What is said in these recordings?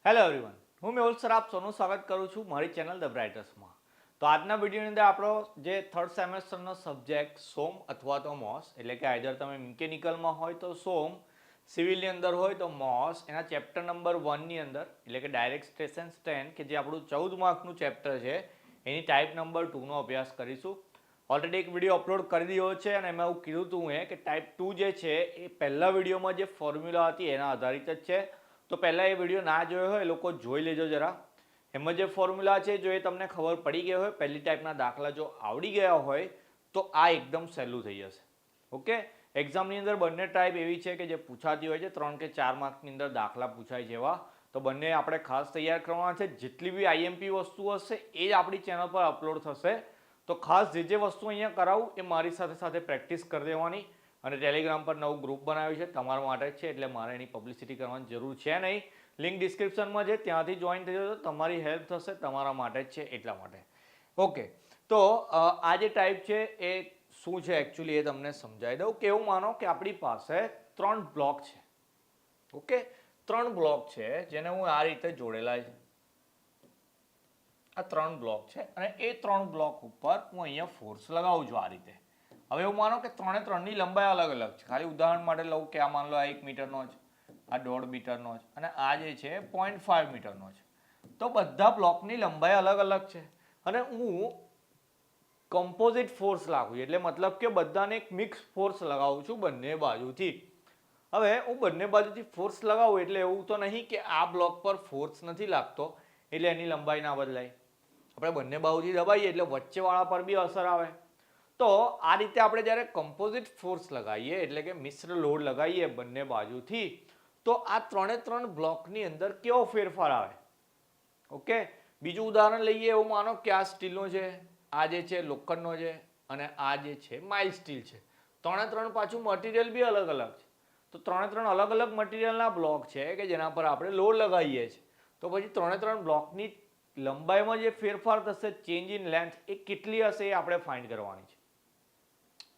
Hello everyone, હું મેહુલ સરાફ સોનું સ્વાગત કરું છું મારી ચેનલ ધ બ્રાઇટર્સમાં. તો આજના વિડીયોની અંદર આપણો જે થર્ડ સેમેસ્ટરનો સબ્જેક્ટ સોમ અથવા તો મોસ, એટલે કે આઈધર તમે મિકેનિકલમાં હોય તો સોમ, સિવિલની અંદર હોય તો મોસ, એના ચેપ્ટર નંબર 1ની અંદર એટલે કે ડાયરેક્ટ સ્ટેશન સ્ટેન્ડ કે જે આપણું 14 માર્કનું ચેપ્ટર છે એની ટાઈપ નંબર 2નો અભ્યાસ કરીશું. ઓલરેડી એક વિડીયો અપલોડ કરી દીધો છે અને એમાં એવું કીધું હતું કે ટાઈપ 2 જે છે એ પહેલા વિડીયોમાં જે ફોર્મ્યુલા હતી એના આધારિત જ છે. તો પહેલાં એ વિડીયો ના જોયો હોય એ લોકો જોઈ લેજો જરા. એમાં જે ફોર્મ્યુલા છે જો એ તમને ખબર પડી ગઈ હોય, પહેલી ટાઈપના દાખલા જો આવડી ગયા હોય તો આ એકદમ સહેલું થઈ જશે. ઓકે, એક્ઝામની અંદર બંને ટાઈપ એવી છે કે જે પૂછાતી હોય છે, 3 કે 4 માર્કની અંદર દાખલા પૂછાય જેવા. તો બંને આપણે ખાસ તૈયાર કરવાના છે. જેટલી બી આઈએમપી વસ્તુ હશે એ જ આપણી ચેનલ પર અપલોડ થશે. તો ખાસ જે વસ્તુ અહીંયા કરાવું એ મારી સાથે સાથે પ્રેક્ટિસ કરી દેવાની. અને ટેલિગ્રામ પર નવું ગ્રુપ બનાવ્યું છે તમારા માટે જ છે, એટલે મારે એની પબ્લિસિટી કરવાની જરૂર છે નહીં. લિંક ડિસ્ક્રિપ્શનમાં છે, ત્યાંથી જોઈન થઈ જજો. તમારી હેલ્પ થશે, તમારા માટે જ છે એટલા માટે. ઓકે, તો આ જે ટાઈપ છે એ શું છે એકચ્યુઅલી એ તમને સમજાવી દઉં. કે એવું માનો કે આપણી પાસે 3 બ્લોક છે. ઓકે, 3 બ્લોક છે જેને હું આ રીતે જોડેલા છે. આ 3 બ્લોક છે અને એ 3 બ્લોક ઉપર હું અહીંયા ફોર્સ લગાવું છું આ રીતે. હવે એવું માનો કે 3ની લંબાઈ અલગ અલગ છે. ખાલી ઉદાહરણ માટે લઉં કે આ માન લો આ 1 મીટરનો છે, આ 1.5 મીટરનો છે અને આ જે છે 0.5 મીટરનો છે. તો બધા બ્લોકની લંબાઈ અલગ અલગ છે અને હું કમ્પોઝિટ ફોર્સ લાગુ એટલે મતલબ કે બધાને એક મિક્સ ફોર્સ લગાવું છું બંને બાજુથી. હવે હું બંને બાજુથી ફોર્સ લગાવું એટલે એવું તો નહીં કે આ બ્લોક પર ફોર્સ નથી લાગતો એટલે એની લંબાઈ ના બદલાય. આપણે બંને બાજુથી દબાઈએ એટલે વચ્ચેવાળા પર બી અસર આવે. તો આ રીતે આપણે જ્યારે કમ્પોઝિટ ફોર્સ લગાવીએ એટલે કે મિશ્ર લોડ લગાવીએ બંને બાજુથી તો આ 3 બ્લોકની અંદર કેવો ફેરફાર આવે. ઓકે, બીજું ઉદાહરણ લઈએ. એવું માનો કે આ સ્ટીલનો છે, આ જે છે લોખંડનો છે અને આ જે છે માઇલ સ્ટીલ છે. 3 પાછું મટીરિયલ બી અલગ અલગ છે. તો 3 અલગ અલગ મટીરિયલના બ્લોક છે કે જેના પર આપણે લોડ લગાવીએ છીએ. તો પછી 3 બ્લોકની લંબાઈમાં જે ફેરફાર થશે, ચેન્જ ઇન લેન્થ, એ કેટલી હશે એ આપણે ફાઇન્ડ કરવાની છે.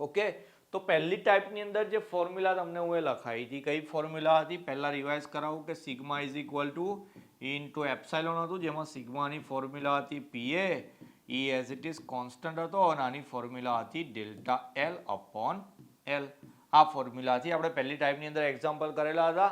ઓકે, તો પહેલી ટાઈપની અંદર જે ફોર્મ્યુલા તમને હું એ લખાવી હતી, કઈ ફોર્મ્યુલા હતી પહેલા રિવાઇઝ કરાવું કે sigma is equal to into epsilon હતું, જેમાં સિગ્માની ફોર્મ્યુલા હતી પીએ, ઈ એઝ ઇટ ઇઝ કોન્સ્ટન્ટ હતો અને આની ફોર્મ્યુલા હતી ડેલ્ટા એલ અપોન એલ. આ ફોર્મ્યુલા હતી. આપણે પહેલી ટાઈપની અંદર એક્ઝામ્પલ કરેલા હતા.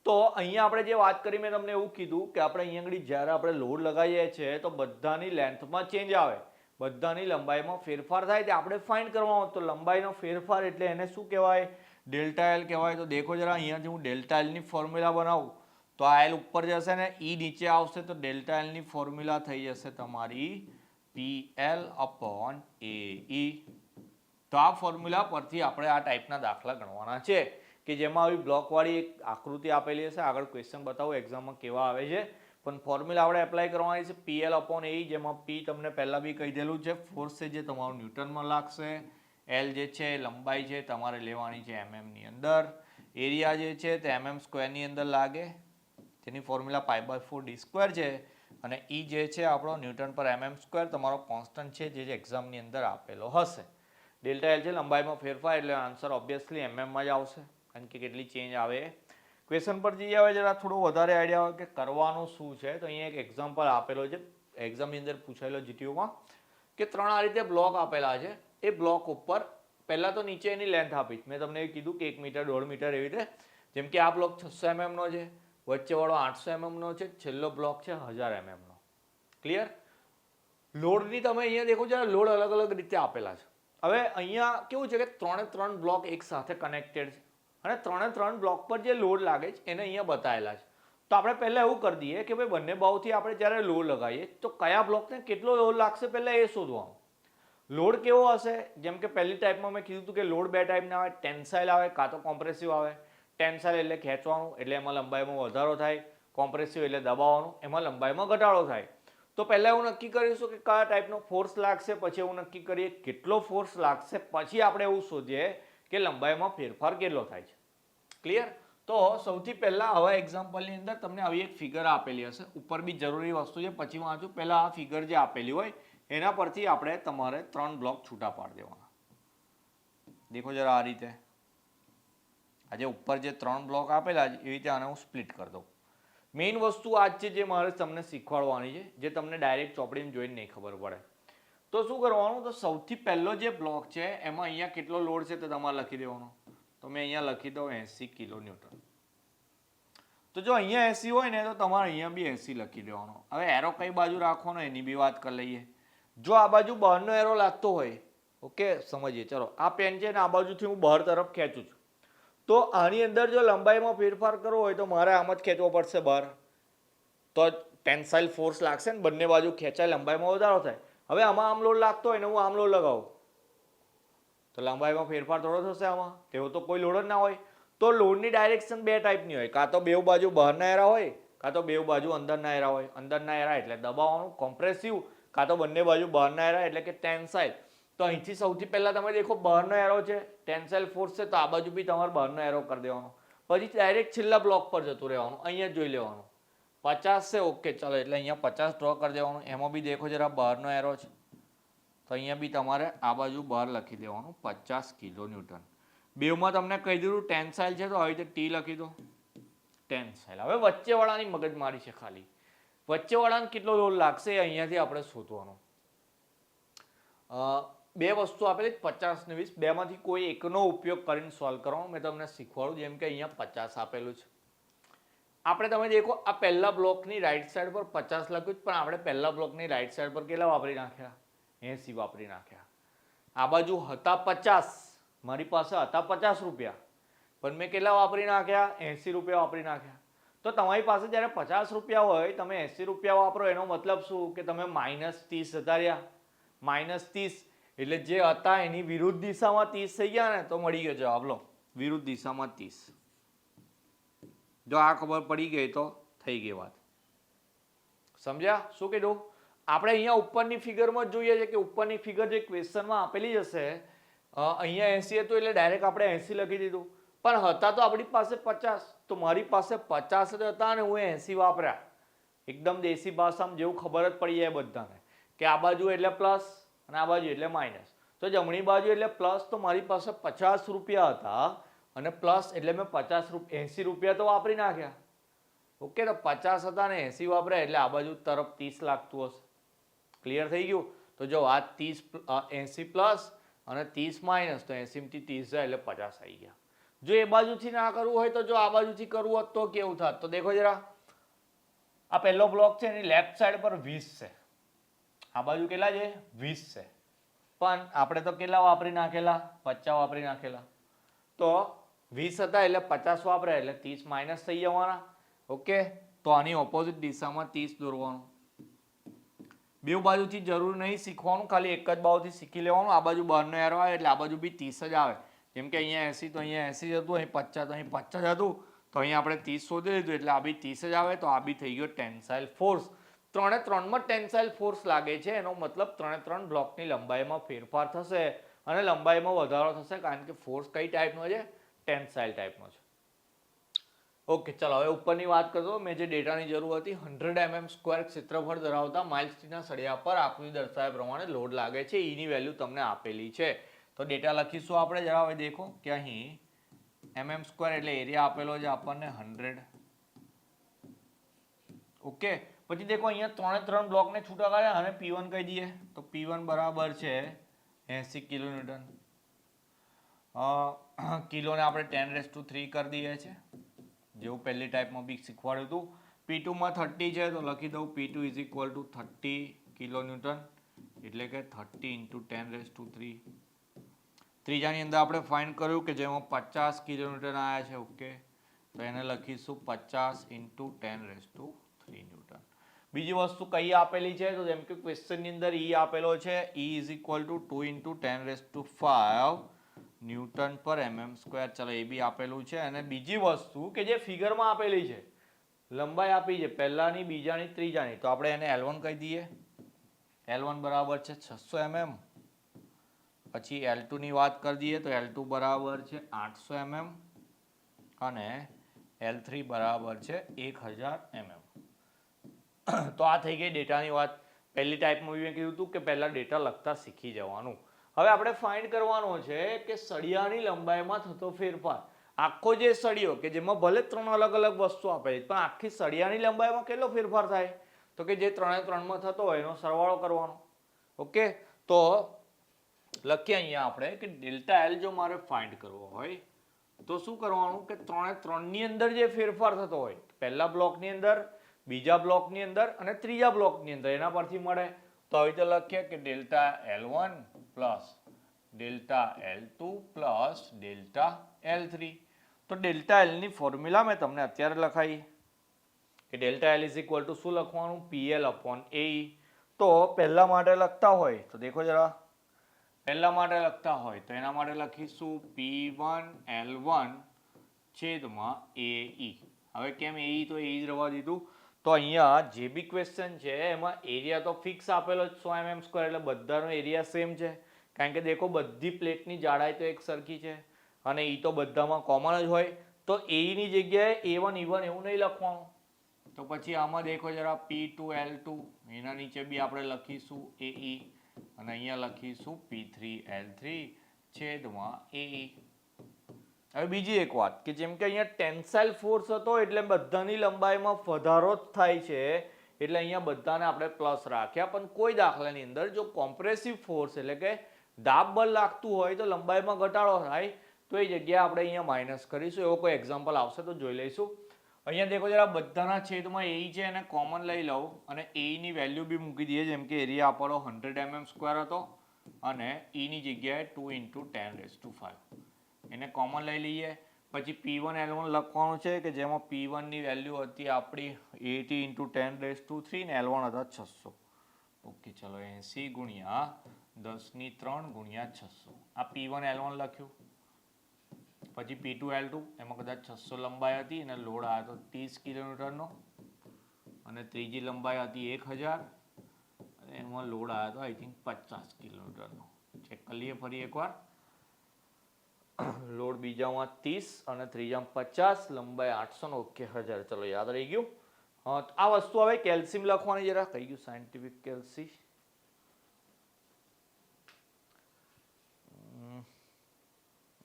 તો અહીંયા આપણે જે વાત કરી મેં તમને એવું કીધું કે આપણે અહીંયા આગળ જ્યારે આપણે લોડ લગાવીએ છીએ તો બધાની લેન્થમાં ચેન્જ આવે, બધાની લંબાઈમાં ફેરફાર થાય તે આપણે ફાઇન્ડ કરવાનો. તો લંબાઈનો ફેરફાર એટલે એને શું કહેવાય? ડેલ્ટા એલ કહેવાય. તો દેખો જરા અહીંયાથી હું ડેલ્ટા એલની ફોર્મ્યુલા બનાવું તો આ એલ ઉપર જશે ને ઈ નીચે આવશે તો ડેલ્ટા એલની ફોર્મ્યુલા થઈ જશે તમારી પીએલ અપોન એ. તો આ ફોર્મ્યુલા પરથી આપણે આ ટાઈપના દાખલા ગણવાના છે કે જેમાં આવી બ્લોકવાળી એક આકૃતિ આપેલી હશે. આગળ ક્વેશ્ચન બતાવું એક્ઝામમાં કેવા આવે છે, પણ ફોર્મ્યુલા આપણે એપ્લાય કરવાની છે પીએલ અપોન એ, જેમાં પી તમને પહેલાં બી કહી દેલું છે ફોર્સ છે જે તમારું ન્યૂટનમાં લાગશે, એલ જે છે લંબાઈ છે તમારે લેવાની છે એમએમની અંદર, એરિયા જે છે તે MM સ્ક્વેરની અંદર લાગે, તેની ફોર્મ્યુલા π/4 d² છે અને ઈ જે છે આપણો ન્યૂટન પર MM સ્ક્વેર તમારો કોન્સ્ટન્ટ છે જે એક્ઝામની અંદર આપેલો હશે. ડેલ્ટા એલ છે લંબાઈમાં ફેરફાર એટલે આન્સર ઓબ્વિયસલી એમએમમાં જ આવશે કારણ કે કેટલી ચેન્જ આવે. ક્વેશ્ચન પર જઈએ હવે જરા થોડું વધારે આઈડિયા હોય કે કરવાનું શું છે. તો અહીંયા એક એક્ઝામ્પલ આપેલો છે એક્ઝામની અંદર પૂછાયેલો જીટીયુમાં કે 3 આ રીતે બ્લોક આપેલા છે. એ બ્લોક ઉપર પહેલાં તો નીચે એની લેન્થ આપી. મેં તમને એ કીધું કે 1 મીટર 1.5 મીટર એવી રીતે. જેમ કે આ બ્લોક 600 mm નો છે, વચ્ચેવાળો 800 mm નો છે, છેલ્લો બ્લોક છે 1000 mm નો. ક્લિયર? લોડની તમે અહીંયા દેખો છો લોડ અલગ અલગ રીતે આપેલા છે. હવે અહીંયા કેવું છે કે 3 બ્લોક એક સાથે કનેક્ટેડ છે અને 3 બ્લોક પર જે લોડ લાગે છે એને અહીંયા બતાવેલા છે. તો આપણે પહેલાં એવું કરી દઈએ કે ભાઈ બંને બાજુથી આપણે જ્યારે લોડ લગાવીએ તો કયા બ્લોકને કેટલો લોડ લાગશે પહેલાં એ શોધવાનું. લોડ કેવો હશે? જેમ કે પહેલી ટાઈપમાં મેં કીધું હતું કે લોડ 2 ટાઈપના આવે, ટેન્સાઇલ આવે કાં તો કોમ્પ્રેસિવ આવે. ટેન્સાઇલ એટલે ખેંચવાનું એટલે એમાં લંબાઈમાં વધારો થાય, કોમ્પ્રેસિવ એટલે દબાવવાનું એમાં લંબાઈમાં ઘટાડો થાય. તો પહેલાં એવું નક્કી કરીશું કે કયા ટાઈપનો ફોર્સ લાગશે, પછી એવું નક્કી કરીએ કેટલો ફોર્સ લાગશે, પછી આપણે એવું શોધીએ કે લંબાઈમાં ફેરફાર કેટલો થાય છે. ક્લિયર? તો સૌથી પહેલાં હવે એક્ઝામ્પલની અંદર તમને આવી એક ફિગર આપેલી હશે, ઉપર બી જરૂરી વસ્તુ છે પછી વાંચું. પહેલાં આ ફિગર જે આપેલી હોય એના પરથી આપણે તમારે 3 બ્લોક છૂટા પાડી દેવાના. દેખો જરા આ રીતે આજે ઉપર જે 3 બ્લોક આપેલા છે એ રીતે આને હું સ્પ્લિટ કરી દઉં. મેઇન વસ્તુ આ જ છે જે મારે તમને શીખવાડવાની છે, જે તમને ડાયરેક્ટ ચોપડીમાં જોઈને નહીં ખબર પડે. તો શું કરવાનું, તો સૌથી પહેલો જે બ્લોક છે એમાં અહીંયા કેટલો લોડ છે તો તમારે લખી દેવાનો. તો મેં અહીંયા લખી દઉં 80 કિલો ન્યૂટન. તો જો અહીંયા 80 હોય ને તો તમારે અહીંયા બી 80 લખી દેવાનો. હવે એરો કઈ બાજુ રાખવાનો એની બી વાત કરી લઈએ. જો આ બાજુ બહારનો એરો લાગતો હોય, ઓકે સમજીએ, ચલો આ પેન છે ને આ બાજુથી હું બહાર તરફ ખેંચું છું, તો આની અંદર જો લંબાઈમાં ફેરફાર કરવો હોય તો મારે આમ જ ખેંચવો પડશે બહાર, તો ટેન્સાઇલ ફોર્સ લાગશે ને, બંને બાજુ ખેંચાય, લંબાઈમાં વધારો થાય. હવે આમાં આમ લોડ લાગતો હોય ને હું આમ લોડ લગાવું તો લંબાઈમાં ફેરફાર થોડો થશે આમાં, તેવો તો કોઈ લોડ જ ના હોય. તો લોડની ડાયરેક્શન બે ટાઈપની હોય, કાં તો બેઉ બાજુ બહારના એરા હોય, કાં તો બેઉ બાજુ અંદરના એરા હોય. અંદરના એરા એટલે દબાવવાનું કોમ્પ્રેસિવ, કાં તો બંને બાજુ બહારના એરા એટલે કે ટેન્સાઇલ. તો અહીંથી સૌથી પહેલા તમે દેખો બહારનો એરો છે, ટેન્સાઇલ ફોર્સ છે, તો આ બાજુ બી તમારે બહારનો એરો કરી દેવાનો. પછી ડાયરેક્ટ છેલ્લા બ્લોક પર જતું રહેવાનું, અહીંયા જોઈ લેવાનું 50 છે, ઓકે ચાલો, એટલે અહીંયા 50 ડ્રો કરી દેવાનું. એમાં બી દેખો જરા બહારનો એરો છે, તો અહીંયા બી તમારે આ બાજુ બહાર લખી દેવાનું 50 કિલો ન્યૂટન. બેઉમાં તમને કહી દીધું ટેન્સાઇલ છે તો આવી રીતે ટી લખી દો, ટેન્સાઇલ. હવે વચ્ચેવાળાની મગજમારી છે ખાલી, વચ્ચેવાળાને કેટલો લોડ લાગશે એ અહીંયાથી આપણે શોધવાનું. બે વસ્તુ આપેલી 50 ને 20, બેમાંથી કોઈ એકનો ઉપયોગ કરીને સોલ્વ કરવાનો. મેં તમને શીખવાડું, જેમ કે અહીંયા 50 આપેલું છે. આપણે તમે દેખો આ પહેલા બ્લોકની રાઈટ સાઈડ પર 50 લખ્યું, પણ આપણે પહેલા બ્લોકની રાઈટ સાઈડ પર કેટલા વાપરી નાખ્યા? 80 વાપરી નાખ્યા. આ બાજુ હતા 50, મારી પાસે હતા 50 રૂપિયા, પણ મેં કેટલા વાપરી નાખ્યા? 80 રૂપિયા વાપરી નાખ્યા. તો તમારી પાસે જ્યારે 50 રૂપિયા હોય, તમે 80 રૂપિયા વાપરો, એનો મતલબ શું કે તમે -30 જતા રહ્યા. -30 એટલે જે હતા એની વિરુદ્ધ દિશામાં 30 થઈ ગયા ને, તો મળી ગયો જવાબ. લો, વિરુદ્ધ દિશામાં 30. જો આ ખબર પડી ગઈ તો થઈ ગઈ વાત. સમજ્યા શું કીધું? આપણે અહીંયા ઉપરની ફિગરમાં જ જોઈએ છે કે ઉપરની ફિગર જે ક્વેશ્ચનમાં આપેલી હશે, અહીંયા 80 હતું એટલે ડાયરેક્ટ આપણે 80 લખી દીધું, પણ હતા તો આપણી પાસે 50, તો મારી પાસે 50 જ હતા અને હું 80 વાપર્યા. એકદમ દેશી ભાષામાં જેવું ખબર જ પડી જાય બધાને કે આ બાજુ એટલે પ્લસ અને આ બાજુ એટલે માઇનસ. તો જમણી બાજુ એટલે પ્લસ, તો મારી પાસે 50 રૂપિયા હતા અને પ્લસ એટલે મેં 80 રૂપિયા તો વાપરી નાખ્યા. ઓકે, તો 50 હતા અને 80 વાપર્યા એટલે આ બાજુ તરફ 30 લાગતું હશે. ક્લિયર થઈ ગયું? તો જો આ 80 પ્લસ અને 30 માઇનસ, તો 80 માંથી 30 જાય એટલે 50 આવી ગયા. જો એ બાજુથી ના કરવું હોય તો જો આ બાજુથી કરવું હોત તો કેવું થાત? તો દેખો જરા, આ પહેલો બ્લોક છે એની લેફ્ટ સાઈડ પર 20 છે, આ બાજુ કેટલા છે? 20 છે, પણ આપણે તો કેટલા વાપરી નાખેલા? 50 વાપરી નાખેલા. તો 20 હતા એટલે 50 વાપરે એટલે 30 માઇનસ થઈ જવાના. ઓકે, તો આની ઓપોઝિટ દિશામાં 30 દોરવાનું. બે બાજુથી જરૂર નહીં શીખવાનું, ખાલી એક જ બાજુથી શીખી લેવાનું. આ બાજુ બહારનો એરો આવે એટલે આ બાજુ બી 30 જ આવે. જેમ કે અહીંયા 80 તો અહીંયા 80 હતું, અહીં 50 તો અહીં 50 હતું, તો અહીંયા આપણે 30 શોધી લીધું એટલે આ બી 30 જ આવે. તો આ બી થઈ ગયો ટેન્સાઇલ ફોર્સ. 3 ટેન્સાઇલ ફોર્સ લાગે છે, એનો મતલબ 3 બ્લોકની લંબાઈમાં ફેરફાર થશે અને લંબાઈમાં વધારો થશે, કારણ કે ફોર્સ કઈ ટાઈપનો છે? ટેન્સાઇલ ટાઈપનો છે. ઓકે, ચાલો હવે ઉપરની વાત કરતો. મેં જે ડેટાની જરૂર હતી, 100 mm² ક્ષેત્રફળ ધરાવતા માઇલ સ્ટીલના સળિયા પર આકૃતિ દર્શાવ્યા પ્રમાણે લોડ લાગે છે. ઈની વેલ્યુ તમને આપેલી છે. તો ડેટા લખીશું આપણે. જરા હવે દેખો કે અહીં mm² એટલે એરિયા આપેલો છે આપણને 100. ઓકે, પછી દેખો અહીંયા 3 બ્લોકને છૂટા કર્યા અને P1 કહી દઈએ. તો P1 બરાબર છે 80 કિલોન્યુટન. કિલોને આપણે 10⁻³ કરી દઈએ છીએ, જેવું પહેલી ટાઈપમાં બી શીખવાડ્યું હતું. P2 માં 30 છે તો લખી દઉં P2 = 30 કિલોન્યુટન, એટલે કે 30 × 10⁻³. ત્રીજાની અંદર આપણે ફાઇન્ડ કર્યું કે જેમાં 50 કિલોન્યુટન આવ્યા છે. ઓકે, તો એને લખીશું 50 × 10⁻³ ન્યૂટન. બીજી વસ્તુ કઈ આપેલી છે? તો જેમ કે ક્વેશ્ચનની અંદર E આપેલો છે, E = 2 × 10⁵ ન્યૂટન પર mm². ચલો એ બી આપેલું છે. અને બીજી વસ્તુ કે જે ફિગરમાં આપેલી છે, લંબાઈ આપી છે પહેલાની, બીજાની, ત્રીજાની, તો આપણે એને L1 કહી દઈએ. L1 બરાબર છે 600 mm. પછી L2 ની વાત કરી દઈએ તો L2 બરાબર છે 800 mm અને L3 બરાબર છે 1000 mm. તો આ થઈ ગઈ ડેટાની વાત. પહેલી ટાઈપમાં મેં કીધું હતું કે પહેલા ડેટા લખતા શીખી જવાનું. હવે આપણે ફાઇન્ડ કરવાનો છે કે સળિયાની લંબાઈમાં થતો ફેરફાર. આખો જે સળિયો કે જેમાં ભલે 3 અલગ અલગ વસ્તુ આપેલી પણ આખી સળિયાની લંબાઈમાં કેટલો ફેરફાર થાય તો કે જે 3 3 માં થતો હોય એનો સરવાળો કરવાનો. ઓકે, તો લખીએ અહીંયા આપણે કે ડેલ્ટા એલ જો મારે ફાઇન્ડ કરવો હોય તો શું કરવાનું કે 3 3 ની અંદર જે ફેરફાર થતો હોય પહેલા બ્લોકની અંદર, બીજા બ્લોકની અંદર અને ત્રીજા બ્લોકની અંદર એના પરથી મળે. તો આવી રીતે લખીએ કે delta L1 plus delta L2 plus delta L3. તો ડેલ્ટા L ની ફોર્મ્યુલા મેં તમને અત્યારે લખાઈ કે delta L is equal to શું લખવાનું PL અપોન AE. તો પહેલા માટે લખતા હોય તો દેખો જરા, પહેલા માટે લખતા હોય તો એના માટે લખીશું P1 L1 છેદમાં AE. હવે કેમ AE તો AE જ રહેવા દીધું. તો અહીંયા જે બી ક્વેશ્ચન છે એમાં એરિયા તો ફિક્સ આપેલો જ 100 mm² એટલે બધાનો એરિયા સેમ છે કારણ કે દેખો બધી પ્લેટની જાડાઈ તો એક સરખી છે અને એ તો બધામાં કોમન જ હોય. તો AE ની જગ્યાએ A1 E1 એવું નહીં લખવાનું. તો પછી આમાં દેખો જરા P2 L2 એના નીચે બી આપણે લખીશું AE અને અહીંયા લખીશું P3 L3 છેદમાં AE. હવે બીજી એક વાત કે જેમ કે અહીંયા ટેન્સાઇલ ફોર્સ હતો એટલે બધાની લંબાઈમાં વધારો જ થાય છે એટલે અહીંયા બધાને આપણે પ્લસ રાખ્યા. પણ કોઈ દાખલાની અંદર જો કોમ્પ્રેસિવ ફોર્સ એટલે કે દાબ બળ લાગતું હોય તો લંબાઈમાં ઘટાડો થાય તો એ જગ્યાએ આપણે અહીંયા માઇનસ કરીશું. એવો કોઈ એક્ઝામ્પલ આવશે તો જોઈ લઈશું. અહીંયા દેખો જરા બધાના છેદમાં AE છે એને કોમન લઈ લઉં અને AE ની વેલ્યુ બી મૂકી દઈએ. જેમ કે એરિયા આપણો 100 mm² હતો અને E ની જગ્યાએ 2 × 10⁵ એને કોમન લઈ લઈએ. પછી P1 L1 લખવાનું છે કે જેમાં P1 ની વેલ્યુ હતી આપણી 80 × 10⁵ ને L1 હતા 600. ઓકે, ચલો 80 × 10⁻³ × 600 આ P1 L1 લખ્યું. પછી P2 L2 એમાં કદાચ 600 લંબાઈ હતી અને લોડ આવ્યો હતો 30 કિલોમીટરનો અને ત્રીજી લંબાઈ હતી 1000 અને એમાં લોડ આવ્યો હતો આઈ થિંક 50 કિલોમીટરનો. ચેક કરી લઈએ ફરી એકવાર. લોડ બીજામાં 30 અને ત્રીજામાં 50, લંબાઈ 800 ઓકે 1000. ચલો યાદ રહી ગયું. આ વસ્તુ હવે કેલ્શિયમ લખવાની જરા કહી ગયું સાયન્ટિફિક કેલ્સી.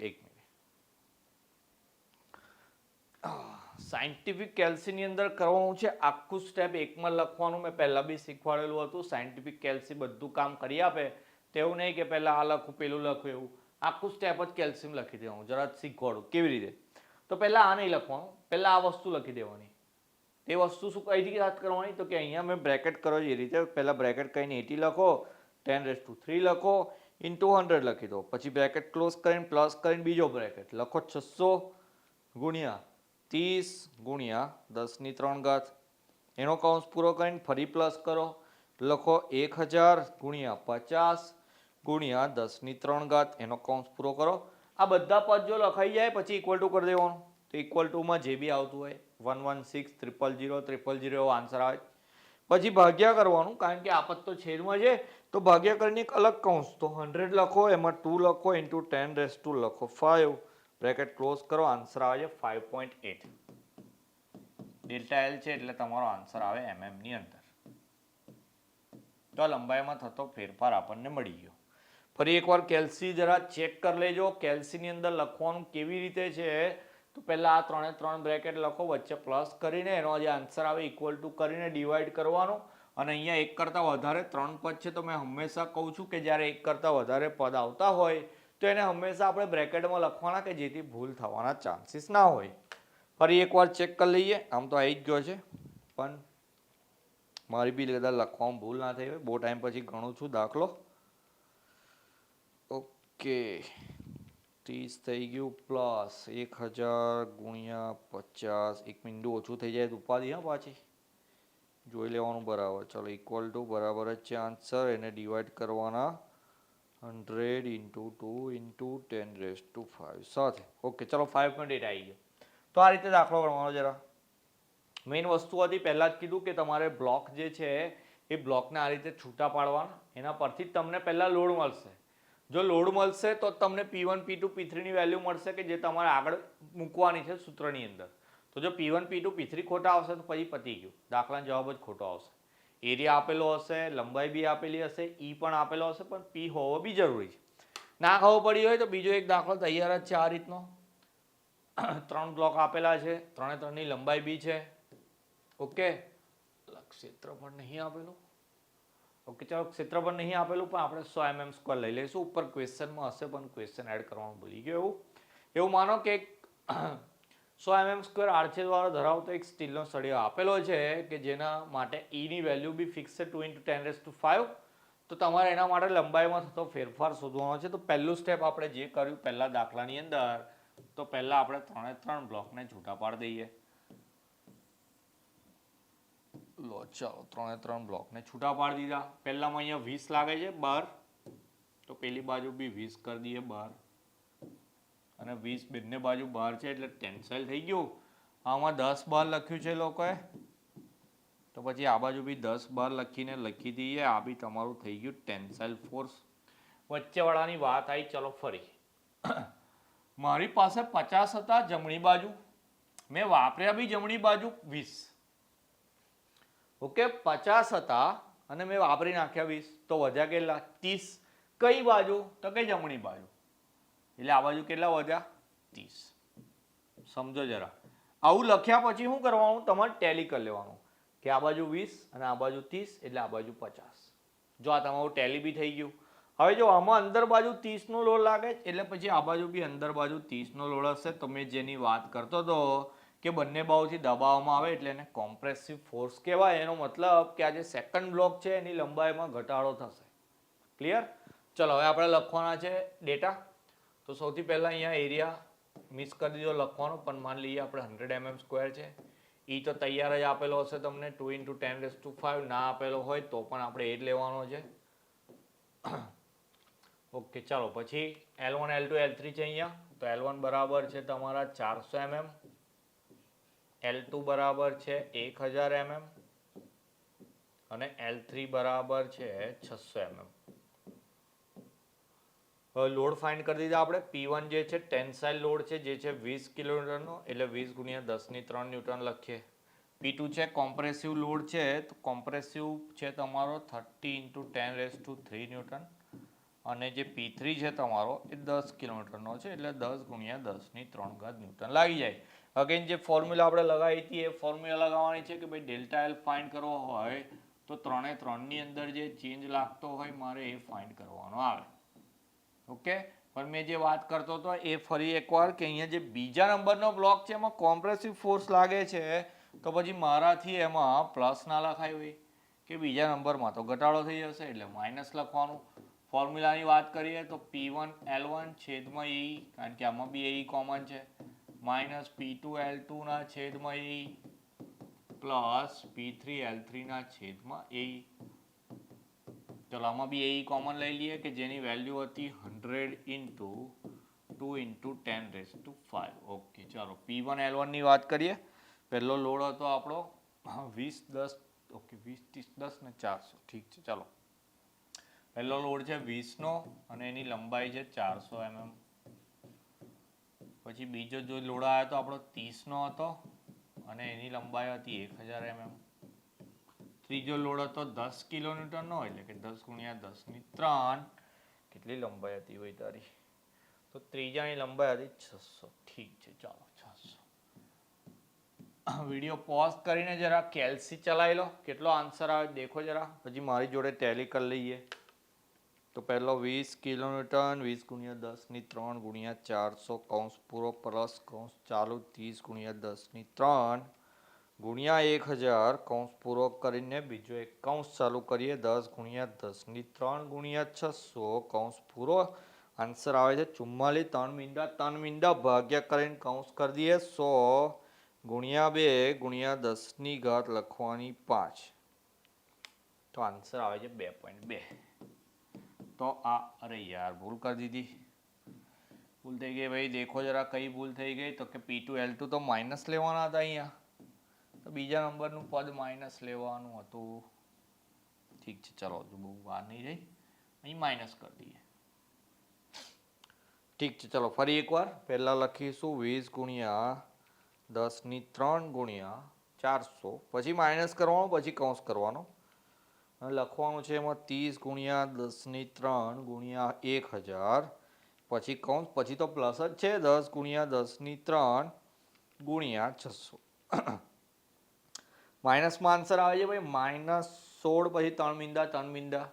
એક મિનિટ. સાયન્ટિફિક કેલ્સીની અંદર કરવાનું છે આખું સ્ટેપ એકમાં લખવાનું. મેં પહેલા બી શીખવાડેલું હતું. સાયન્ટિફિક કેલ્સી બધું કામ કરી આપે તેવું નહીં કે પહેલા આ લખું પેલું લખું એવું. આખું સ્ટેપ જ કેલ્શિયમ લખી દેવાનું. જરા શીખવાડું કેવી રીતે. તો પહેલા આ નહીં લખવાનું, પહેલા આ વસ્તુ લખી દેવાની. એ વસ્તુ શું કઈ રીતે યાદ કરવાની તો કે અહીંયા મેં બ્રેકેટ કરો એ રીતે પહેલા બ્રેકેટ કહીને 80 લખો, 10⁻³ લખો, ઇન્ટુ 100 લખી દો. પછી બ્રેકેટ ક્લોઝ કરીને પ્લસ કરીને બીજો બ્રેકેટ લખો 600 ગુણ્યા 30 ગુણ્યા 10⁻³ એનો કૌંસ પૂરો કરીને ફરી પ્લસ કરો લખો 1000 ગુણ્યા 50 ગુણ્યા 10⁻³ એનો કૌંસ પૂરો કરો. આ બધા પદ જો લખાઈ જાય પછી ઇક્વલ ટુ કરી દેવાનું. તો ઇક્વલ ટુમાં જે બી આવતું હોય 116 000 000 એવો આન્સર આવે. પછી ભાગ્યા કરવાનું કારણ કે આ પદ તો છેદમાં છે તો ભાગ્યા કરીને એક અલગ કૌંસ તો 100 લખો એમાં 2 લખો ઇન્ટુ 10⁻² લખો 5 બ્રેકેટ ક્લોઝ કરો. આન્સર આવે છે 5.8. ડેલ્ટા L છે એટલે તમારો આન્સર આવે mm ની અંદર. તો લંબાઈમાં થતો ફેરફાર આપણને મળી ગયો. ફરી એકવાર કેલ્સી જરા ચેક કરી લેજો. કેલ્સીની અંદર લખવાનું કેવી રીતે છે તો પહેલા આ 3 3 બ્રેકેટ લખો, વચ્ચે પ્લસ કરીને એનો જે આન્સર આવે ઇક્વલ ટુ કરીને ડિવાઈડ કરવાનું. અને અહીંયા એક કરતાં વધારે 3 પદ છે તો મેં હંમેશા કહું છું કે જ્યારે એક કરતાં વધારે પદ આવતા હોય તો એને હંમેશા આપણે બ્રેકેટમાં લખવાના કે જેથી ભૂલ થવાના ચાન્સીસ ના હોય. ફરી એકવાર ચેક કરી લઈએ. આમ તો આવી જ ગયો છે પણ મારી બી કદાચ લખવામાં ભૂલ ના થઈ હોય. બહુ ટાઈમ પછી ગણું છું દાખલો. ઓકે 30 થઈ ગયું પ્લસ 1000 ગુણ્યા 50. 1 મિનિટ ઓછું થઈ જાય તો ઉપાધિ હા પાછી જોઈ લેવાનું બરાબર. ચલો ઇક્વલ ટુ બરાબર જ છે આન્સર. એને ડિવાઈડ કરવાના 100 ઇન્ટુ 2 ઇન્ટુ 10⁵ સાથે. ઓકે ચલો 5.8 આવી ગયો. તો આ રીતે દાખલો ગણવાનો જરા. મેઇન વસ્તુ હતી પહેલાં જ કીધું કે તમારે બ્લોક જે છે એ બ્લોકને આ રીતે છૂટા પાડવાના. એના પરથી જ તમને પહેલાં લોડ મળશે. જો લોડ મળશે તો તમને P1 P2 P3 ની વેલ્યુ મળશે કે જે તમારે આગળ મૂકવાની છે સૂત્રની અંદર. તો જો P1 P2 P3 ખોટા આવશે તો પછી પતી ગયું. દાખલાનો જવાબ જ ખોટો આવશે. એરિયા આપેલો હશે, લંબાઈ બી આપેલી હશે, E પણ આપેલો હશે પણ P હોવો બી જરૂરી છે. ના ખબર પડી હોય તો બીજો એક દાખલો તૈયાર જ છે આ રીતનો. 3 બ્લોક આપેલા છે, 3 3 ની લંબાઈ બી છે. ઓકે, ક્ષેત્રફળ નહીં આપેલું. ઓકે, ચાલો ક્ષેત્રફળ નહીં આપેલું પણ આપણે 100 mm² લઈ લઈશું. ઉપર ક્વેશ્ચનમાં હશે પણ ક્વેશ્ચન એડ કરવાનું ભૂલી ગયો. એવું માનો કે 100 mm² આડછેદવાળો ધરાવતો એક સ્ટીલનો સળિયો આપેલો છે કે જેના માટે ની વેલ્યુ બી ફિક્સ છે 2 × 10⁵. તો તમારે એના માટે લંબાઈમાં થતો ફેરફાર શોધવાનો છે. તો પહેલું સ્ટેપ આપણે જે કર્યું પહેલા દાખલાની અંદર, તો પહેલા આપણે 3 બ્લોકને છૂટા પાડી દઈએ. લો ચાલો 3 બ્લોકને છૂટા પાડી દીધા. પહેલામાં અહીંયા 20 લાગે છે 12, તો પેલી બાજુ બી 20 કરી દઈએ 12, અને 20 બંને બાજુ 12 છે એટલે ટેન્સાઇલ થઈ ગયું. આમાં 10 12 લખ્યું છે લોકોએ, તો પછી આ બાજુ બી 10 12 લખીને લખી દઈએ. આ બી તમારું થઈ ગયું ટેન્સાઇલ ફોર્સ. વચ્ચેવાળાની વાત આવી. ચલો ફરી, મારી પાસે 50 હતા જમણી બાજુ, મેં વાપર્યા બી જમણી બાજુ 20. ઓકે, 50 હતા અને મેં વાપરી નાખ્યા 20, તો વધ્યા કેટલા? 30. કઈ બાજુ? તો કે જમણી બાજુ. એટલે આ બાજુ કેટલા વધ્યા? 30. સમજો જરા. આવું લખ્યા પછી શું કરવાનું? તમારે ટેલી કરી લેવાનું કે આ બાજુ 20 અને આ બાજુ 30 એટલે આ બાજુ 50. જો આ તમારું ટેલી બી થઈ ગયું. હવે જો આમાં અંદર બાજુ 30 નો લોડ લાગે એટલે પછી આ બાજુ બી અંદર બાજુ 30 નો લોડ હશે. તો મેં જેની વાત કરતો હતો કે બંને બાજુથી દબાવવામાં આવે એટલે એને કોમ્પ્રેસિવ ફોર્સ કહેવાય. એનો મતલબ કે આ જે સેકન્ડ બ્લોક છે એની લંબાઈમાં ઘટાડો થશે. ક્લિયર? ચલો હવે આપણે લખવાના છે ડેટા. તો સૌથી પહેલા અહીંયા એરિયા મિસ કરી દીધો લખવાનો, પણ માની લઈએ આપણે 100 mm² છે. તો તૈયાર જ આપેલો હશે તમને 2 × 10⁵. ના આપેલો હોય તો પણ આપણે એ જ લેવાનો છે. ઓકે, ચાલો પછી L1 L2 L3 છે અહીંયા. તો L1 બરાબર છે તમારા 400 mm, L2 બરાબર છે 1000 mm અને L3 બરાબર છે 600 mm. લોડ ફાઇન્ડ કરી દીધા આપણે. P1 જે છે ટેન્સાઇલ લોડ છે જે છે 20 કિલોન્યુટનનો, એટલે 20 × 10⁻³ ન્યૂટન લખીએ. P2 છે કોમ્પ્રેસિવ લોડ છે, તો કોમ્પ્રેસિવ છે તમારો 30 × 10⁻³ ન્યૂટન, અને જે P3 છે તમારો એ 10 કિલોન્યુટનનો છે એટલે 10 × 10⁻³ ન્યૂટન લાગી જાય. અગેન જે ફોર્મ્યુલા આપણે લગાવી હતી એ ફોર્મ્યુલા લગાવવાની છે કે ભાઈ ડેલ્ટા એલ ફાઇન્ડ કરવો હોય તો 3 ની અંદર જે ચેન્જ લાગતો હોય મારે એ ફાઇન્ડ કરવાનો આવે. ઓકે, પણ મેં જે વાત કરતો હતો એ ફરી એકવાર કે અહીંયા જે બીજા નંબરનો બ્લોક છે એમાં કોમ્પ્રેસિવ ફોર્સ લાગે છે, તો પછી મારાથી એમાં પ્લસ ના લખાય હોય કે બીજા નંબરમાં તો ઘટાડો થઈ જશે એટલે માઇનસ લખવાનું. ફોર્મ્યુલાની વાત કરીએ તો P1 L1 છેદમાં E, કારણ કે આમાં બી E કોમન છે, માઇનસ P2 L2 ના છેદમાં E પ્લસ P3 L3 ના છેદમાં E. ચલો આમાં બી એ કોમન લઈ લઈએ કે જેની વેલ્યુ હતી 100 × 2 × 10⁵. ઓકે, ચાલો P1 L1 ની વાત કરીએ. પહેલો લોડ હતો આપણો 20 10, ઓકે 20 30 10 ને 400. ઠીક છે, ચાલો પહેલો લોડ છે 20 નો અને એની લંબાઈ છે 400 mm. પછી બીજો જો લોડ આવ્યો તો આપણો 30 નો હતો અને એની લંબાઈ હતી 1000 mm. ત્રીજો લોડ હતો 10 કિલોન્યુટનનો એટલે કે 10 × 10⁻³ કેટલી લંબાઈ હતી ભાઈ તારી? તો ત્રીજાની લંબાઈ હતી 600. ઠીક છે, ચાલો 600. વિડીયો પોઝ કરીને જરા કેલ્સી ચલાવી લો, કેટલો આન્સર આવે દેખો જરા. પછી મારી જોડે ટેલી કરી લઈએ. તો પહેલો 20 કિલોન્યુટન 20 × 10⁻³ × 400 કૌંસ પૂરો પ્લસ કૌંસ ચાલુ 30 × 10⁻³ ગુણ્યા 1000 કૌંસ પૂરો કરીને બીજો એક કૌંસ ચાલુ કરીએ 10 × 10⁻³ × 600 કૌંસ પૂરો. આન્સર આવે છે 44. 3 મીંડા ભાગ્યા કરીને કૌંસ કરી દઈએ 100 × 2 × 10⁻³ લખવાની 5. તો આન્સર આવે છે 2.2. તો આ અરે યાર ભૂલ કરી દીધી, ભૂલ થઈ ગઈ ભાઈ. દેખો જરા કઈ ભૂલ થઈ ગઈ? તો કે P2 L2 તો માઇનસ લેવાના હતા અહીંયા, તો બીજા નંબરનું પદ માઇનસ લેવાનું હતું. ઠીક છે, ચલો હજુ બહુ વાર નહીં રહી, અહીં માઇનસ કરી દઈએ. ઠીક છે, ચલો ફરી એકવાર પહેલા લખીશું 20 × 10⁻³ × 400, પછી માઇનસ કરવાનો, પછી કૌંસ કરવાનો અને લખવાનું છે એમાં 30 × 10⁻³ × 1000 પછી કૌંસ પછી તો પ્લસ જ છે 10 ગુણ્યા 10 ની 3 ગુણ્યા 600 માઇનસમાં આન્સર આવે છે ભાઈ -16 પછી 3 મીંડા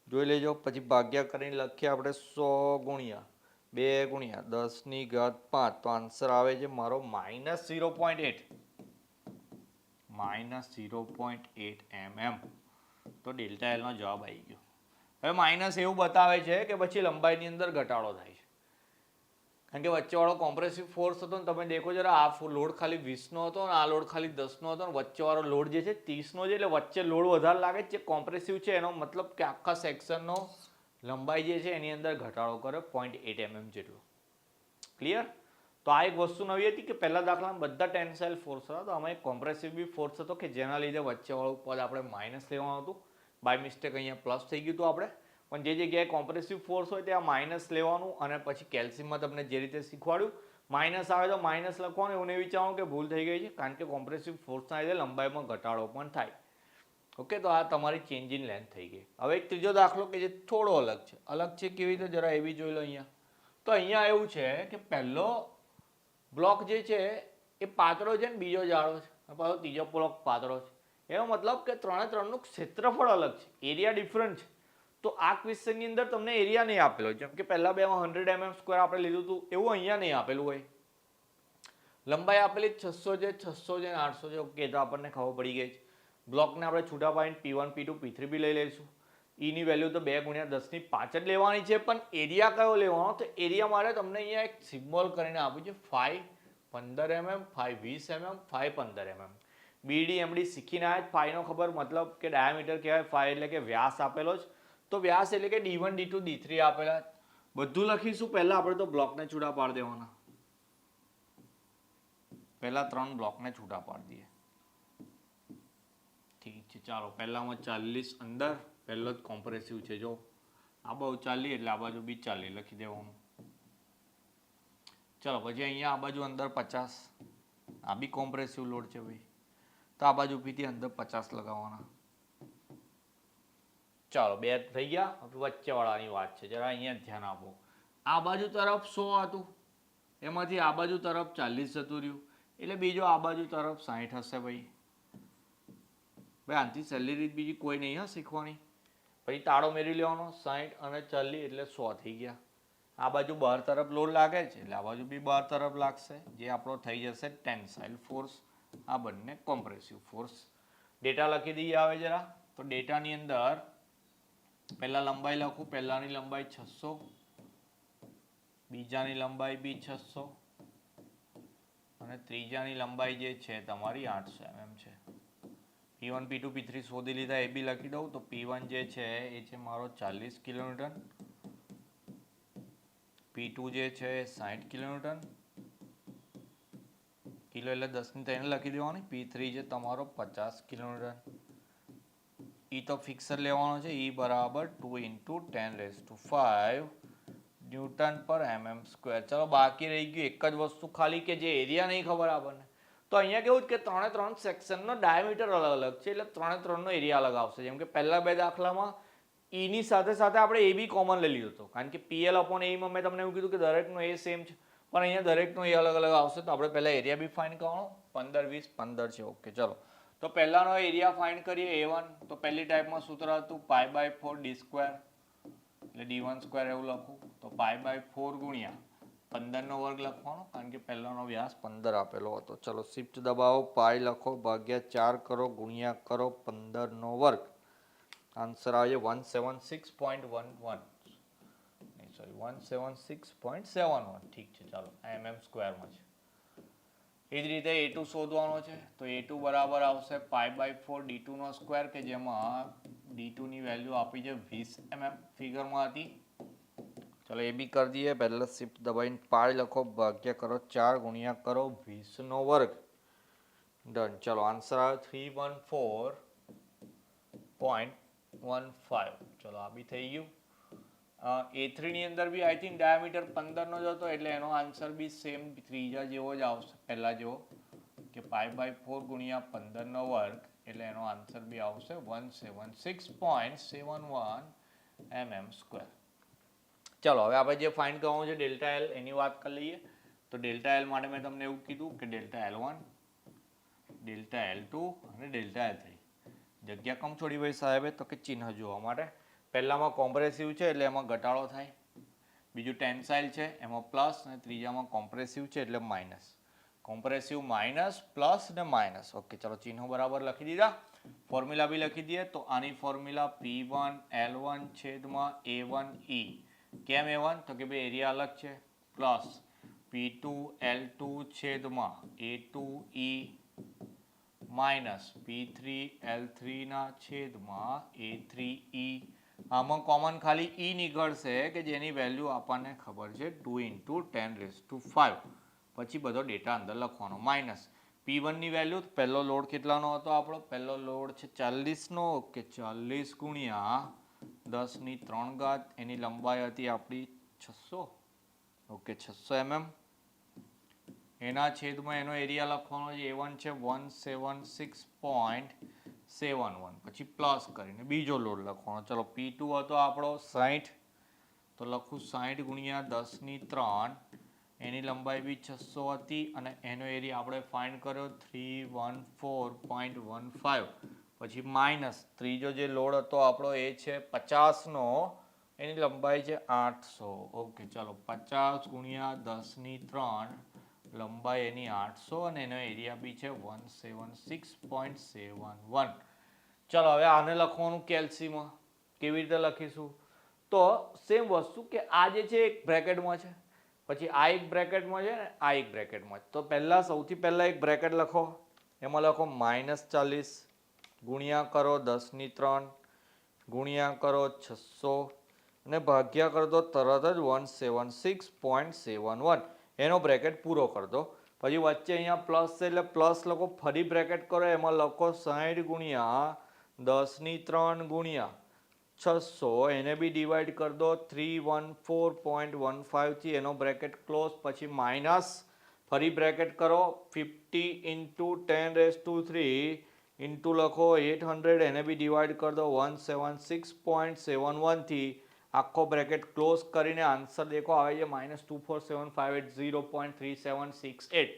જોઈ લેજો પછી ભાગ્યા કરીને લખીએ આપણે 100 ગુણ્યા 2 ગુણ્યા 10 ની ઘાત 5 તો આન્સર આવે છે મારો -0.8 mm તો ડેલ્ટા એલ નો જવાબ આવી ગયો હવે માઇનસ એવું બતાવે છે કે પછી લંબાઈની અંદર ઘટાડો થાય છે કારણ કે વચ્ચેવાળો કોમ્પ્રેસિવ ફોર્સ હતો ને તમે દેખો જરા આ લોડ ખાલી 20 નો હતો અને આ લોડ ખાલી 10 નો હતો અને વચ્ચેવાળો લોડ જે છે 30 નો છે એટલે વચ્ચે લોડ વધારે લાગે છે જે કોમ્પ્રેસિવ છે એનો મતલબ કે આખા સેક્શનનો લંબાઈ જે છે એની અંદર ઘટાડો કરે 0.8 mm જેટલો ક્લિયર તો આ એક વસ્તુ નવી હતી કે પહેલા દાખલામાં બધા ટેન્સાઇલ ફોર્સ હતા તો આમાં એક કોમ્પ્રેસિવ બી ફોર્સ હતો કે જેના લીધે વચ્ચેવાળું પદ આપણે માઇનસ લેવાનું હતું બાય મિસ્ટેક અહીંયા પ્લસ થઈ ગયું હતું આપણે પણ જે જગ્યાએ કોમ્પ્રેસિવ ફોર્સ હોય ત્યાં માઇનસ લેવાનું અને પછી કેલ્શિયમમાં તમને જે રીતે શીખવાડ્યું માઇનસ આવે તો માઇનસ લખવાનું એવું નહીં વિચારવાનું કે ભૂલ થઈ ગઈ છે કારણ કે કોમ્પ્રેસિવ ફોર્સના લીધે લંબાઈમાં ઘટાડો પણ થાય ઓકે તો આ તમારી ચેન્જ ઇન લેન્થ થઈ ગઈ હવે એક ત્રીજો દાખલો કે જે થોડો અલગ છે કેવી રીતે જરા એવી જોઈ લો અહીંયા તો અહીંયા એવું છે કે પહેલો બ્લોક જે છે એ પાતળો છે ને બીજો જાડો છે પાછો ત્રીજો બ્લોક પાતળો છે એનો મતલબ કે ત્રણે ત્રણનું ક્ષેત્રફળ અલગ છે એરિયા ડિફરન્ટ છે તો આ ક્વેશ્ચનની અંદર તમને એરિયા નહીં આપેલો જેમ કે પહેલા બેમાં 100 mm સ્ક્વેર આપણે લીધું હતું એવું અહીંયા નહીં આપેલું હોય લંબાઈ આપેલી 600 છે 600 છે 800 છે ઓકે તો આપણને ખબર પડી ગઈ છે બ્લોકને આપણે છૂટા પાડીને P1 P2 P3 બી લઈ લઈશું ની વેલ્યુ તો 2 ગુણ્યા 10 ની 5 જ લેવાની છે પણ એરિયા કયો લેવાનો તો એરિયા મારે તમને અહીંયા એક સિમ્બોલ કરીને આપ્યું છે 5 15 mm 5 20 mm 5 15 mm બીડી એમડી શીખીને આવ્યા 5 નો ખબર મતલબ કે ડાયામીટર કહેવાય 5 એટલે કે વ્યાસ આપેલો જ તો વ્યાસ એટલે કે D1 D2 D3 આપેલા બધું લખીશું પહેલા આપણે તો બ્લોકને છૂટા પાડી દેવાના પહેલા 3 બ્લોકને છૂટા પાડી દઈએ ઠીક છે ચાલો પહેલામાં 40 અંદર પહેલો જ કોમ્પ્રેસિવ છે જો આ બાજુ 40 એટલે આ બાજુ બી 40 લખી દેવાનું ચલો પછી અહીંયા આ બાજુ અંદર 50 આ બી કોમ્પ્રેસિવ લોડ છે ભાઈ તો આ બાજુ બીથી અંદર 50 લગાવવાના ચાલો બે થઈ ગયા વચ્ચેવાળાની વાત છે જરા અહીંયા ધ્યાન આપો આ બાજુ તરફ 100 હતું એમાંથી આ બાજુ તરફ 40 જતું રહ્યું એટલે બીજો આ બાજુ તરફ 60 હશે ભાઈ આનાથી સહેલી રીત બીજી કોઈ નહીં હા શીખવાની પછી તાળો મેળવી લેવાનો 60 અને 40 એટલે 100 થઈ ગયા આ બાજુ બહાર તરફ લોડ લાગે છે એટલે આ બાજુ બી બહાર તરફ લાગશે જે આપણો થઈ જશે ટેન્સાઇલ ફોર્સ આ બંને કોમ્પ્રેસિવ ફોર્સ ડેટા લખી દઈએ આવે જરા તો ડેટાની અંદર પહેલા લંબાઈ લખું પહેલાની લંબાઈ 600 બીજાની લંબાઈ બી 600 અને ત્રીજાની લંબાઈ જે છે તમારી 800 mm છે P1 P2 P3 શોધી લીધા એ બી લખી દઉં તો P1 જે છે એ છે મારો 40 કિલોન્યુટન P2 જે છે 60 કિલોન્યુટન કિલો એટલે 10 ની 3 લખી દેવાની P3 છે તમારો 50 કિલોન્યુટન E તો ફિક્સર લેવાનો છે E બરાબર 2 × 10⁵ ન્યૂટન પર mm સ્ક્વેર ચલો બાકી રહી ગયું એક જ વસ્તુ ખાલી કે જે એરિયા નહીં ખબર આપણને તો અહીંયા કેવું કે ત્રણે ત્રણ સેક્શનનો ડાયામીટર અલગ અલગ છે એટલે ત્રણે ત્રણનો એરિયા અલગ આવશે જેમ કે પહેલા બે દાખલામાં ની સાથે સાથે આપણે એ બી કોમન લઈ લીધો હતો કારણ કે PL/A માં મેં તમને એવું કીધું કે દરેકનો એ સેમ છે પણ અહીંયા દરેકનો એ અલગ અલગ આવશે તો આપણે પહેલા એરિયા બી ફાઇન્ડ કરવાનો 15 20 15 છે ઓકે ચલો તો પહેલાનો એરિયા ફાઇન્ડ કરીએ A1 તો પહેલી ટાઈપમાં સૂત્ર હતું π/4 d² એટલે d1² એવું લખું તો π/4 ગુણ્યા 15 નો વર્ગ લખવાનો કારણ કે પહેલાનો વ્યાસ 15 આપેલો હતો ચલો શિફ્ટ દબાવો પાઈ લખો ભાગ્યા 4 કરો ગુણ્યા કરો 15 નો વર્ગ આન્સર આવે 176.11 સોરી 176.71 ઠીક છે ચાલો mm સ્ક્વેરમાં છે એ જ રીતે A2 શોધવાનો છે તો A2 બરાબર આવશે π/4 d2 નો સ્ક્વેર કે જેમાં d2 ની વેલ્યુ આપી છે 20 mm ફિગરમાં હતી ચલો એ બી કરી દઈએ પહેલા શિફ્ટ દબાઈને પાઈ લખો ભાગ્યા કરો 4 ગુણ્યા કરો 20 નો વર્ગ ડન ચલો આન્સર આવે 314.15 ચલો આ બી થઈ ગયું A3 ની અંદર બી આઈ થિંક ડાયામીટર 15 નો જ હતો એટલે એનો આન્સર બી સેમ ત્રીજા જેવો જ આવશે પહેલા જેવો કે π/4 ગુણ્યા 15 નો વર્ગ એટલે એનો આન્સર બી આવશે 176.71 mm સ્ક્વેર ચલો હવે આપણે જે ફાઇન્ડ કરવાનું છે ડેલ્ટા એલ એની વાત કરી લઈએ. તો ડેલ્ટા એલ માટે મેં તમને એવું કીધું કે ડેલ્ટા L1, ડેલ્ટા L2 અને ડેલ્ટા L3. જગ્યા કમ છોડી ભાઈ સાહેબે? તો કે ચિહ્ન જોવા માટે. પહેલામાં કોમ્પ્રેસિવ છે એટલે એમાં ઘટાડો થાય, બીજું ટેન્સાઇલ છે એમાં પ્લસ, અને ત્રીજામાં કોમ્પ્રેસિવ છે એટલે માઇનસ. કોમ્પ્રેસિવ માઇનસ, પ્લસ ને માઇનસ. ઓકે, ચલો ચિહ્નો બરાબર લખી દીધા. ફોર્મ્યુલા બી લખી દઈએ. તો આની ફોર્મ્યુલા P1 L1 છેદમાં A1E. કેમ A1? તો કે ભાઈ એરિયા અલગ છે. પ્લસ P2 L2 છેદમાં A2E માઇનસ P3 L3 ના છેદમાં A3E. આમાં કોમન ખાલી E નીકળશે કે જેની વેલ્યુ આપણને ખબર છે 2 × 10⁵. પછી બધો ડેટા અંદર લખવાનો. માઇનસ P1 ની વેલ્યુ, પહેલો લોડ કેટલાનો હતો આપણો? પહેલો લોડ છે 40 નો. ઓકે, 40 ગુણ્યા 10⁻³ એની લંબાઈ હતી આપણી 600. Okay, 600 mm. એના છેદમાં એનો એરિયા લખવાનો છે. A1 છે 176.71. પછી પ્લસ કરીને બીજો લોડ લખવાનો. ચલો P2 હતો આપણો 60, તો લખું 60 ગુણ્યા 10⁻³ એની લંબાઈ બી 600 હતી, અને એનો એરિયા આપણે ફાઇન્ડ કર્યો 314.15. પછી માઇનસ ત્રીજો જે લોડ હતો આપણો એ છે 50નો, એની લંબાઈ છે 800. ઓકે, ચલો 50 ગુણ્યા 10⁻³ લંબાઈ એની 800, અને એનો એરિયા બી છે 176.71. ચલો હવે આને લખવાનું કેલ્સીમાં. કેવી રીતે લખીશું? તો સેમ વસ્તુ કે આ જે છે એક બ્રેકેટમાં છે, પછી આ એક બ્રેકેટમાં છે ને આ એક બ્રેકેટમાં છે. તો પહેલા સૌથી પહેલા એક બ્રેકેટ લખો, એમાં લખો -40 ગુણ્યા કરો 10⁻³ ગુણ્યા કરો 600 અને ભાગ્યા કરો તો તરત જ 176.71. એનો બ્રેકેટ પૂરો કરી દો. પછી વચ્ચે અહીંયા પ્લસ છે એટલે પ્લસ લખો, ફરી બ્રેકેટ કરો, એમાં લખો 60 ગુણ્યા 10⁻³ ગુણ્યા 600, એને બી ડિવાઈડ કરી દો 314.15 થી, એનો બ્રેકેટ ક્લોઝ. પછી માઇનસ ફરી બ્રેકેટ કરો 50 × 10⁻³ ઇન્ટુ લખો 800, એને બી ડિવાઈડ કરી દો 176.71 થી. આખો બ્રેકેટ ક્લોઝ કરીને આન્સર દેખો આવે છે -247,580.3768.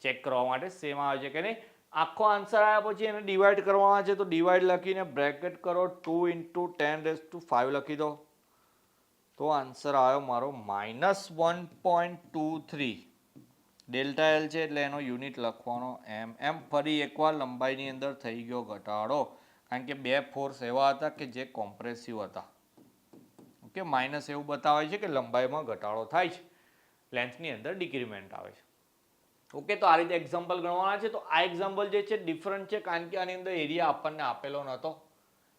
ચેક કરવા માટે સેમ આવે છે કે નહીં. આખો આન્સર આવ્યા પછી એને ડિવાઈડ કરવાના છે, તો ડિવાઈડ લખીને બ્રેકેટ કરો 2 × 10⁵ લખી દો. તો આન્સર આવ્યો મારો -1.23. ડેલ્ટા એલ છે એટલે એનો યુનિટ લખવાનો mm. ફરી એકવાર લંબાઈની અંદર થઈ ગયો ઘટાડો, કારણ કે બે ફોર્સ એવા હતા કે જે કોમ્પ્રેસિવ હતા. ઓકે, માઇનસ એવું બતાવે છે કે લંબાઈમાં ઘટાડો થાય છે, લેન્થની અંદર ડિક્રીમેન્ટ આવે છે. ઓકે, તો આ રીતે એક્ઝામ્પલ ગણવાના છે. તો આ એક્ઝામ્પલ જે છે ડિફરન્ટ છે, કારણ કે આની અંદર એરિયા આપણને આપેલો નહોતો.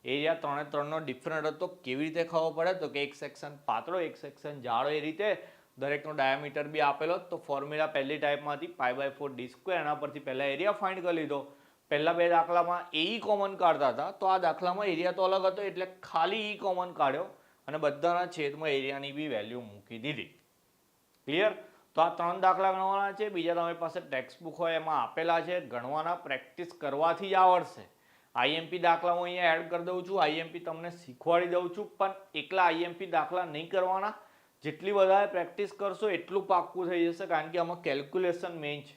એરિયા 3×3નો ડિફરન્ટ હતો. કેવી રીતે ખબર પડે? તો કે એક સેક્શન પાતળો, એક સેક્શન જાડો, એ રીતે દરેકનો ડાયામીટર બી આપેલો. તો ફોર્મ્યુલા પહેલી ટાઈપમાંથી π/4d², એના પરથી પહેલા એરિયા ફાઇન્ડ કરી લીધો. પહેલા બે દાખલામાં એ કોમન કાઢતા હતા, તો આ દાખલામાં એરિયા તો અલગ હતો એટલે ખાલી E કોમન કાઢ્યો અને બધાના છેદમાં એરિયાની બી વેલ્યુ મૂકી દીધી. ક્લિયર? તો આ 3 દાખલા ગણવાના છે. બીજા તમારી પાસે ટેક્સ્ટ બુક હોય એમાં આપેલા છે, ગણવાના. પ્રેક્ટિસ કરવાથી જ આવડશે. IMP દાખલા હું અહીંયા એડ કરી દઉં છું, IMP તમને શીખવાડી દઉં છું, પણ એકલા IMP દાખલા નહીં કરવાના. જેટલી વધારે પ્રેક્ટિસ કરશો એટલું પાક્કું થઈ જશે, કારણ કે આમાં કેલ્ક્યુલેશન મેઇન છે.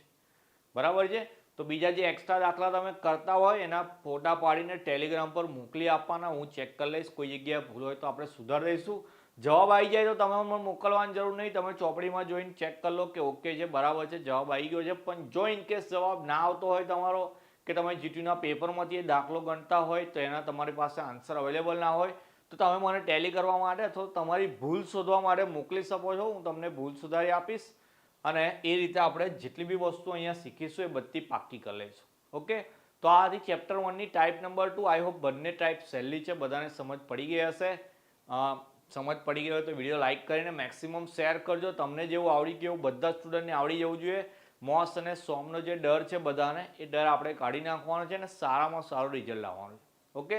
બરાબર છે? તો બીજા જે એક્સ્ટ્રા દાખલા તમે કરતા હોય એના ફોટા પાડીને ટેલિગ્રામ પર મોકલી આપવાના. હું ચેક કરી લઈશ, કોઈ જગ્યાએ ભૂલ હોય તો આપણે સુધારી દઈશું. જવાબ આવી જાય તો તમે મને મોકલવાની જરૂર નહીં, તમે ચોપડીમાં જોઈને ચેક કરી લો કે ઓકે છે, બરાબર છે, જવાબ આવી ગયો છે. પણ જો ઇનકેસ જવાબ ના આવતો હોય તમારો, કે તમે GTના પેપરમાંથી એ દાખલો ગણતા હોય તો એના તમારી પાસે આન્સર અવેલેબલ ના હોય, તો તમે મને ટેલી કરવા માટે અથવા તમારી ભૂલ શોધવા માટે મોકલી શકો છો. હું તમને ભૂલ સુધારી આપીશ, અને એ રીતે આપણે જેટલી બી વસ્તુ અહીંયા શીખીશું એ બધી પાક્કી કરી લઈશું. ઓકે, તો આ હતી ચેપ્ટર 1ની ટાઈપ નંબર 2. આઈ હોપ બંને ટાઈપ સહેલી છે, બધાને સમજ પડી ગઈ હશે. સમજ પડી ગઈ હોય તો વિડીયો લાઇક કરીને મેક્સિમમ શેર કરજો. તમને જેવું આવડી ગયું બધા સ્ટુડન્ટને આવડી જવું જોઈએ. મોસ અને સોમનો જે ડર છે બધાને, એ ડર આપણે કાઢી નાખવાનો છે અને સારામાં સારું રિઝલ્ટ લાવવાનું છે. ઓકે.